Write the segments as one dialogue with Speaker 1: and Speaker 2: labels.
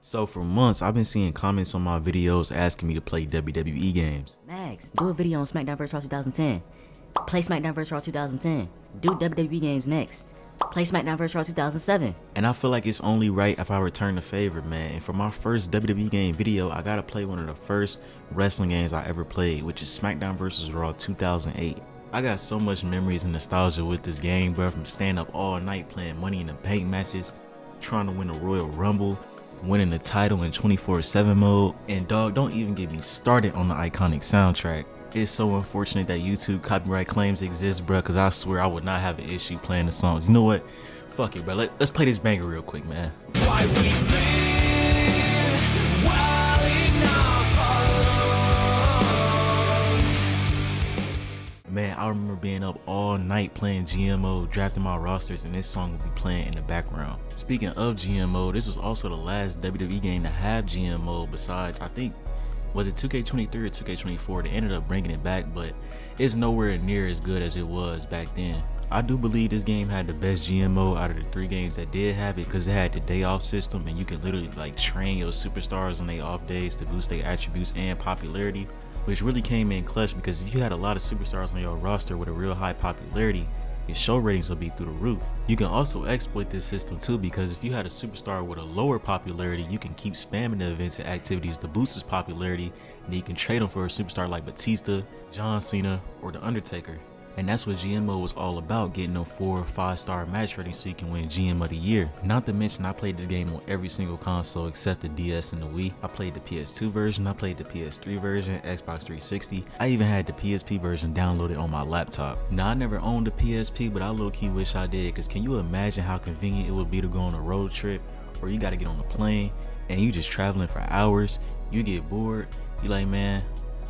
Speaker 1: So for months, I've been seeing comments on my videos asking me to play WWE games.
Speaker 2: Max, do a video on Smackdown vs. Raw 2010. Play Smackdown vs. Raw 2010. Do WWE games next. Play Smackdown vs. Raw 2007.
Speaker 1: And I feel like it's only right if I return the favor, man. And for my first WWE game video, I gotta play one of the first wrestling games I ever played, which is Smackdown vs. Raw 2008. I got so much memories and nostalgia with this game, bro, from staying up all night playing Money in the Bank matches, trying to win the Royal Rumble, winning the title in 24/7 mode, and dog, don't even get me started on the iconic soundtrack. It's so unfortunate that YouTube copyright claims exist, bro, because I swear I would not have an issue playing the songs. You know what? Fuck it, bro. Let's play this banger real quick, man.
Speaker 3: Why we live well enough alone.
Speaker 1: Man, I remember being up all night playing GMO, drafting my rosters, and this song would be playing in the background. Speaking of GMO, this was also the last WWE game to have GMO besides, I think, was it 2K23 or 2K24? They ended up bringing it back, but it's nowhere near as good as it was back then. I do believe this game had the best GMO out of the 3 games that did have it, because it had the day off system and you could literally like train your superstars on their off days to boost their attributes and popularity, which really came in clutch, because if you had a lot of superstars on your roster with a real high popularity, your show ratings will be through the roof. You can also exploit this system too, because if you had a superstar with a lower popularity, you can keep spamming the events and activities to boost his popularity, and then you can trade him for a superstar like Batista, John Cena, or The Undertaker. And that's what GMO was all about, getting them 4 or 5 star match ratings so you can win GM of the year. Not to mention, I played this game on every single console except the DS and the Wii. I played the PS2 version, I played the PS3 version, Xbox 360. I even had the PSP version downloaded on my laptop. Now, I never owned a PSP, but I low-key wish I did, because can you imagine how convenient it would be to go on a road trip, or you gotta get on a plane, and you just traveling for hours, you get bored, you like, man,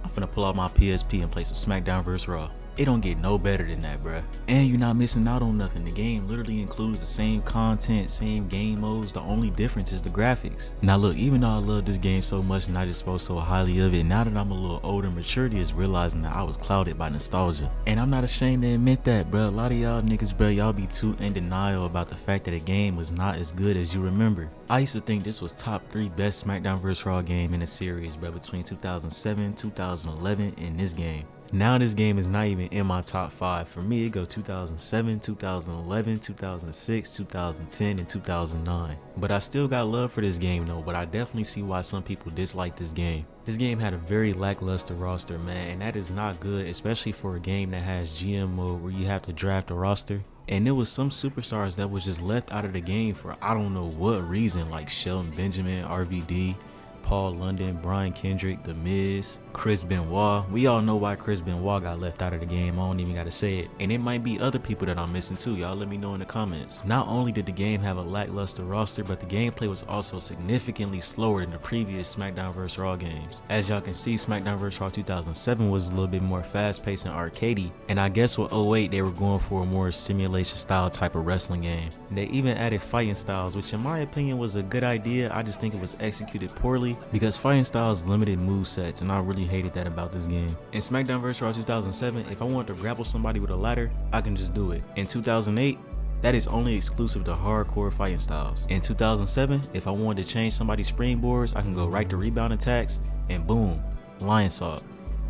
Speaker 1: I'm finna pull out my PSP and play some Smackdown vs. Raw. It don't get no better than that, bruh. And you're not missing out on nothing. The game literally includes the same content, same game modes. The only difference is the graphics. Now look, even though I love this game so much and I just spoke so highly of it, now that I'm a little older, maturity is realizing that I was clouded by nostalgia. And I'm not ashamed to admit that, bruh. A lot of y'all niggas, bruh, y'all be too in denial about the fact that a game was not as good as you remember. I used to think this was top 3 best Smackdown vs. Raw game in the series, bruh, between 2007, 2011, and this game. Now this game is not even in my top 5. For me, it go 2007, 2011, 2006, 2010, and 2009. But I still got love for this game though, but I definitely see why some people dislike this game. This game had a very lackluster roster, man, and that is not good, especially for a game that has GM mode where you have to draft a roster. And there was some superstars that was just left out of the game for I don't know what reason, like Shelton Benjamin, RVD, Paul London, Brian Kendrick, The Miz, Chris Benoit. We all know why Chris Benoit got left out of the game. I don't even gotta say it. And it might be other people that I'm missing too. Y'all let me know in the comments. Not only did the game have a lackluster roster, but the gameplay was also significantly slower than the previous Smackdown vs. Raw games. As y'all can see, Smackdown vs. Raw 2007 was a little bit more fast-paced and arcadey. And I guess with 08, they were going for a more simulation style type of wrestling game. They even added fighting styles, which in my opinion was a good idea. I just think it was executed poorly, because fighting styles limited movesets, and I really hated that about this game. In Smackdown vs. Raw 2007, if I wanted to grapple somebody with a ladder, I can just do it. In 2008, that is only exclusive to hardcore fighting styles. In 2007, if I wanted to change somebody's springboards, I can go right to rebound attacks, and boom, lion saw.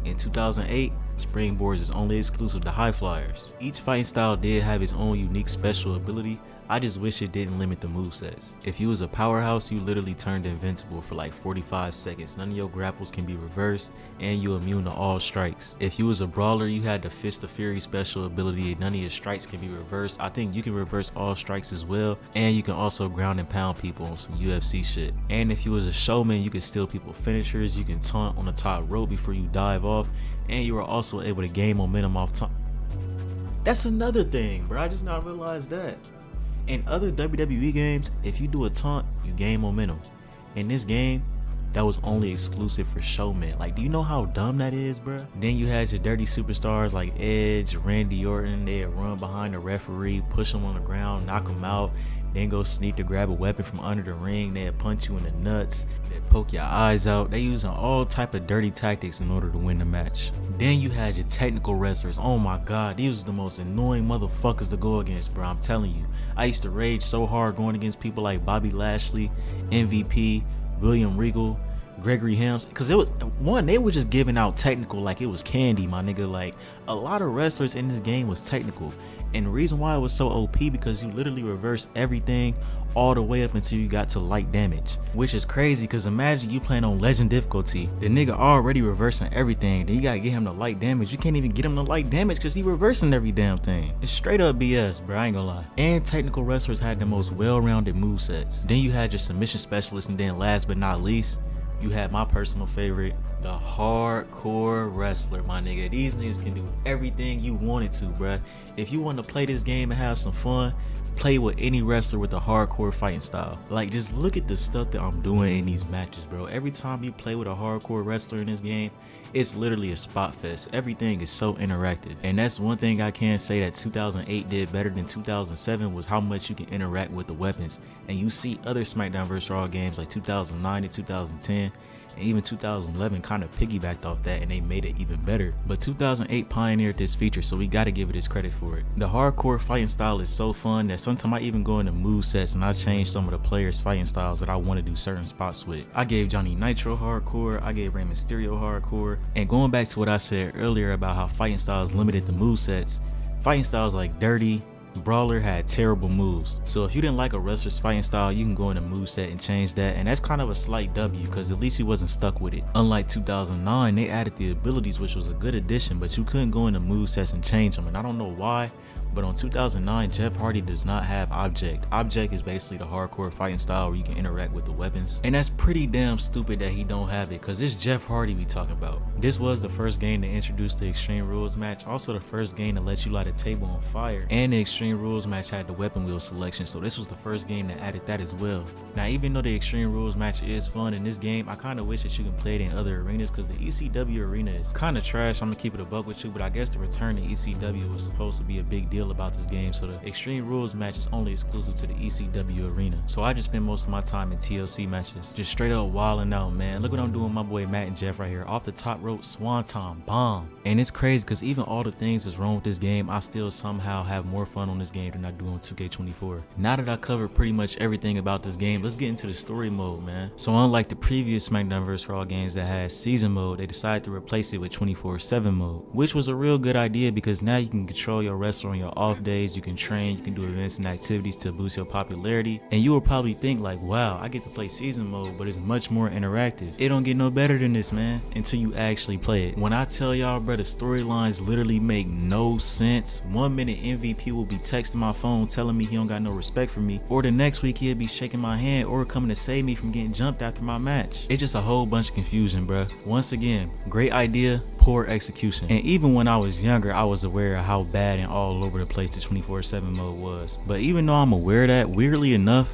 Speaker 1: In 2008, springboards is only exclusive to high flyers. Each fighting style did have its own unique special ability. I just wish it didn't limit the movesets. If you was a powerhouse, you literally turned invincible for like 45 seconds. None of your grapples can be reversed, and you're immune to all strikes. If you was a brawler, you had the Fist of Fury special ability, and none of your strikes can be reversed. I think you can reverse all strikes as well, and you can also ground and pound people on some UFC shit. And if you was a showman, you could steal people finishers, you can taunt on the top rope before you dive off, and you are also able to gain momentum off taunt. That's another thing, bro. I just not realized that. In other WWE games, if you do a taunt, you gain momentum. In this game, that was only exclusive for showmen. Like, do you know how dumb that is, bruh? Then you had your dirty superstars like Edge, Randy Orton. They'd run behind the referee, push him on the ground, knock him out, then go sneak to grab a weapon from under the ring. They'd punch you in the nuts, they'd poke your eyes out. They using all type of dirty tactics in order to win the match. Then you had your technical wrestlers. Oh my god, these was the most annoying motherfuckers to go against, bro. I'm telling you, I used to rage so hard going against people like Bobby Lashley, MVP, William Regal, Gregory Helms, because it was one, they were just giving out technical like it was candy, my nigga. Like, a lot of wrestlers in this game was technical, and the reason why it was so OP because you literally reverse everything all the way up until you got to light damage, which is crazy because imagine you playing on legend difficulty, the nigga already reversing everything, then you gotta get him to light damage. You can't even get him to light damage because he reversing every damn thing. It's straight up BS, bro, I ain't gonna lie. And technical wrestlers had the most well-rounded movesets. Then you had your submission specialist, and then last but not least, you had my personal favorite, the hardcore wrestler, my nigga. These niggas can do everything you wanted to, bruh. If you want to play this game and have some fun, play with any wrestler with a hardcore fighting style. Like, just look at the stuff that I'm doing in these matches, bro. Every time you play with a hardcore wrestler in this game, it's literally a spot fest. Everything is so interactive, and that's one thing I can say that 2008 did better than 2007 was how much you can interact with the weapons. And you see other SmackDown vs. Raw games like 2009 and 2010 and even 2011 kind of piggybacked off that, and they made it even better. But 2008 pioneered this feature, so we gotta give it its credit for it. The hardcore fighting style is so fun that sometimes I even go into move sets and I change some of the players' fighting styles that I want to do certain spots with. I gave Johnny Nitro hardcore, I gave Rey Mysterio hardcore, and going back to what I said earlier about how fighting styles limited the move sets, fighting styles like Dirty, Brawler had terrible moves. So if you didn't like a wrestler's fighting style, you can go in a moveset and change that, and that's kind of a slight W because at least he wasn't stuck with it. Unlike 2009, they added the abilities, which was a good addition, but you couldn't go into movesets and change them, and I don't know why. But on 2009, Jeff Hardy does not have Object. Object is basically the hardcore fighting style where you can interact with the weapons. And that's pretty damn stupid that he don't have it, because it's Jeff Hardy we talking about. This was the first game to introduce the Extreme Rules match, also the first game to let you light a table on fire. And the Extreme Rules match had the weapon wheel selection, so this was the first game that added that as well. Now, even though the Extreme Rules match is fun in this game, I kind of wish that you can play it in other arenas, because the ECW arena is kind of trash. I'm gonna keep it a buck with you, but I guess the return to ECW was supposed to be a big deal about this game, so the Extreme Rules match is only exclusive to the ECW arena. So I just spend most of my time in TLC matches, just straight up wilding out, man. Look what I'm doing with my boy Matt and Jeff right here. Off the top rope, swanton bomb. And it's crazy because even all the things that's wrong with this game, I still somehow have more fun on this game than I do on 2K24. Now that I covered pretty much everything about this game, let's get into the story mode, man. So unlike the previous SmackDown vs. Raw games that had season mode, they decided to replace it with 24/7 mode, which was a real good idea because now you can control your wrestler on your off days, you can train, you can do events and activities to boost your popularity. And you will probably think like, wow, I get to play season mode, but it's much more interactive. It don't get no better than this, man, until you actually play it. When I tell y'all, bro, the storylines literally make no sense. 1 minute MVP will be texting my phone telling me he don't got no respect for me, or the next week he'll be shaking my hand or coming to save me from getting jumped after my match. It's just a whole bunch of confusion, bro. Once again, great idea, poor execution. And even when I was younger, I was aware of how bad and all over the place the 24/7 mode was. But even though I'm aware of that, weirdly enough,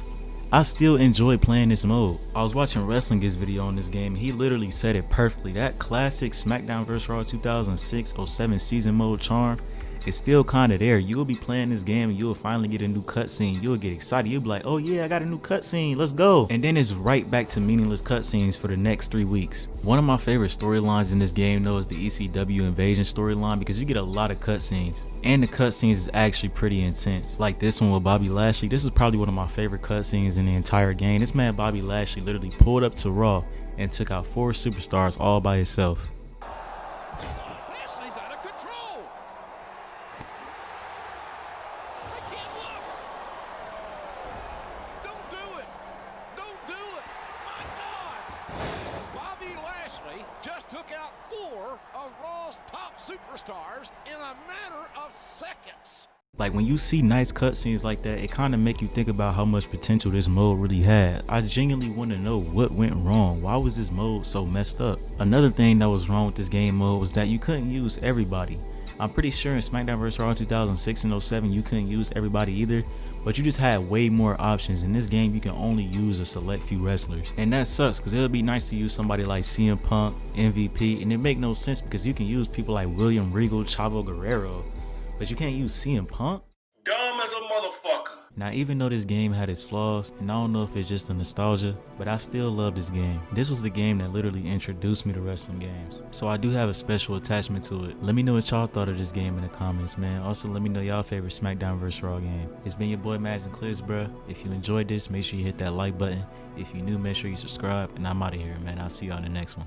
Speaker 1: I still enjoy playing this mode. I was watching Wrestling Gets video on this game, and he literally said it perfectly. That classic SmackDown vs. Raw 2006-07 season mode charm is still kind of there. You'll be playing this game and you'll finally get a new cutscene. You'll get excited. You'll be like, oh yeah, I got a new cutscene, let's go. And then it's right back to meaningless cutscenes for the next 3 weeks. One of my favorite storylines in this game though is the ECW Invasion storyline, because you get a lot of cutscenes, and the cutscenes is actually pretty intense. Like this one with Bobby Lashley. This is probably one of my favorite cutscenes in the entire game. This man Bobby Lashley literally pulled up to Raw and took out 4 superstars all by himself.
Speaker 3: Lashley's out of control. I can't look. Don't do it. Don't do it. My God. Bobby Lashley just took out 4 of Raw's top superstars in a matter of seconds.
Speaker 1: Like when you see nice cutscenes like that, it kind of make you think about how much potential this mode really had. I genuinely want to know what went wrong. Why was this mode so messed up? Another thing that was wrong with this game mode was that you couldn't use everybody. I'm pretty sure in SmackDown vs. Raw 2006 and 07 you couldn't use everybody either, but you just had way more options. In this game you can only use a select few wrestlers, and that sucks because it would be nice to use somebody like CM Punk, MVP, and it make no sense because you can use people like William Regal, Chavo Guerrero, but you can't use CM Punk?
Speaker 4: Dumb as a motherfucker.
Speaker 1: Now, even though this game had its flaws, and I don't know if it's just a nostalgia, but I still love this game. This was the game that literally introduced me to wrestling games, so I do have a special attachment to it. Let me know what y'all thought of this game in the comments, man. Also, let me know y'all favorite SmackDown vs. Raw game. It's been your boy Mads and Clips, bruh. If you enjoyed this, make sure you hit that like button. If you're new, make sure you subscribe, and I'm out of here, man. I'll see y'all in the next one.